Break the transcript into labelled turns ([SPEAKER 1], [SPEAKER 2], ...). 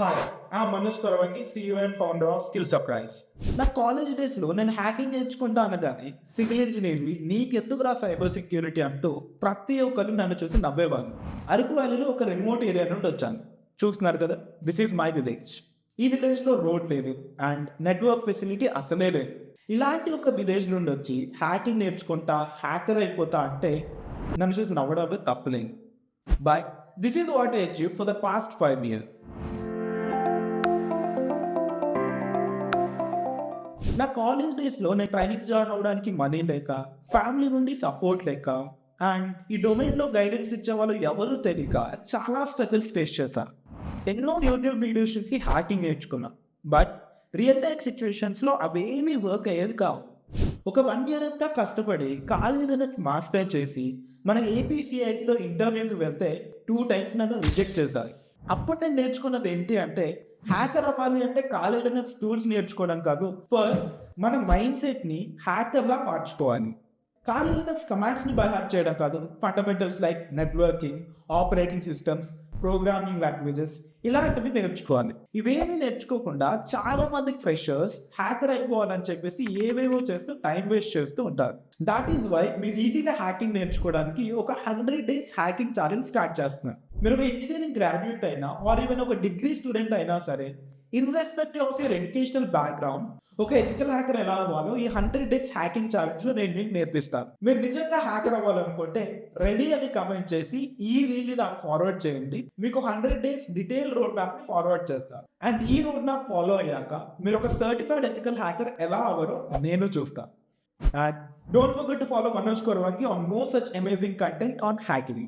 [SPEAKER 1] Hi, Manoj Koravangi, CEO and founder of skill surprise. నా college డేస్లో నేను హ్యాకింగ్ నేర్చుకుంటా అనగానే సివిల్ ఇంజనీర్వి నీకెందుకురా సైబర్ సెక్యూరిటీ అంటూ ప్రతి ఒక్కరు నన్ను చూసి నవ్వేవాళ్ళు. అరకు వ్యాలీలో ఒక రిమోట్ ఏరియా నుండి వచ్చాను. చూస్తున్నారు కదా, దిస్ ఈజ్ మై విలేజ్. ఈ విలేజ్లో రోడ్ లేదు అండ్ నెట్వర్క్ ఫెసిలిటీ అసలే లేదు. ఇలాంటి ఒక విలేజ్ నుండి వచ్చి హ్యాకింగ్ నేర్చుకుంటా హ్యాకర్ అయిపోతా అంటే నన్ను చూసి నవ్వడం తప్పలేదు. But this is what I achieve for the past 5 years. నా కాలేజ్ డేస్లో నేను ట్రైనింగ్ జాయిన్ అవ్వడానికి మనీ లేక, ఫ్యామిలీ నుండి సపోర్ట్ లేక అండ్ ఈ డొమైన్లో గైడెన్స్ ఇచ్చే వాళ్ళు ఎవరూ తెలియక చాలా స్ట్రగుల్స్ ఫేస్ చేశాను. ఎన్నో యూట్యూబ్ వీడియోస్ చూసి హ్యాకింగ్ నేర్చుకున్నా. బట్ రియల్ టైమ్ సిచ్యువేషన్స్లో అవేమీ వర్క్ అయ్యేది కావు. ఒక 1 year అంతా కష్టపడి కాలేజ్ మాస్టర్ చేసి మన ఏపీసీఐలో ఇంటర్వ్యూకి వెళ్తే 2 times నన్ను రిజెక్ట్ చేశారు. అప్పుడు నేను నేర్చుకున్నది ఏంటి అంటే, హ్యాకర్ అవ్వాలి అంటే కాలేజీలో టూల్స్ నేర్చుకోవడం కాదు, ఫస్ట్ మన మైండ్ సెట్ని హ్యాకర్లా మార్చుకోవాలి. కాలేజీలో కమాండ్స్ని బై హార్ట్ చేయడం కాదు, fundamentals like networking, operating systems, programming languages ఇలాంటివి నేర్చుకోవాలి. ఇవేమీ నేర్చుకోకుండా చాలా మంది ఫ్రెషర్స్ హ్యాకర్ అయిపోవాలని చెప్పేసి ఏవేవో చేస్తూ టైం వేస్ట్ చేస్తూ ఉంటారు. దాట్ ఈస్ వై మీరు ఈజీగా హ్యాకింగ్ నేర్చుకోవడానికి ఒక 100 days హ్యాకింగ్ ఛాలెంజ్ స్టార్ట్ చేస్తున్నారు. మీరు ఒక ఇంజనీరింగ్ గ్రాడ్యుయేట్ అయినా ఆర్ ఈవెన్ ఒక డిగ్రీ స్టూడెంట్ అయినా సరే, irrespective of your educational background, ఒక ఎథికల్ హ్యాకర్ ఎలా అవ్వాలో ఈ 100 days హ్యాకింగ్ ఛాలెంజ్లో నేను మీకు నేర్పిస్తాను. మీరు నిజంగా హ్యాకర్ అవ్వాలనుకుంటే రెడీ అని కమెంట్ చేసి ఈ రీల్ని నాకు ఫార్వర్డ్ చేయండి. మీకు 100 days డీటెయిల్ రోడ్ మ్యాప్ని ఫార్వర్డ్ చేస్తాను. అండ్ ఈ రోడ్ మ్యాప్ ఫాలో అయ్యాక మీరు ఒక సర్టిఫైడ్ ఎథికల్ హ్యాకర్ ఎలా అవ్వరో నేను చూస్తాను. And don't forget to follow Manoj Koravangi on more such amazing content on hacking.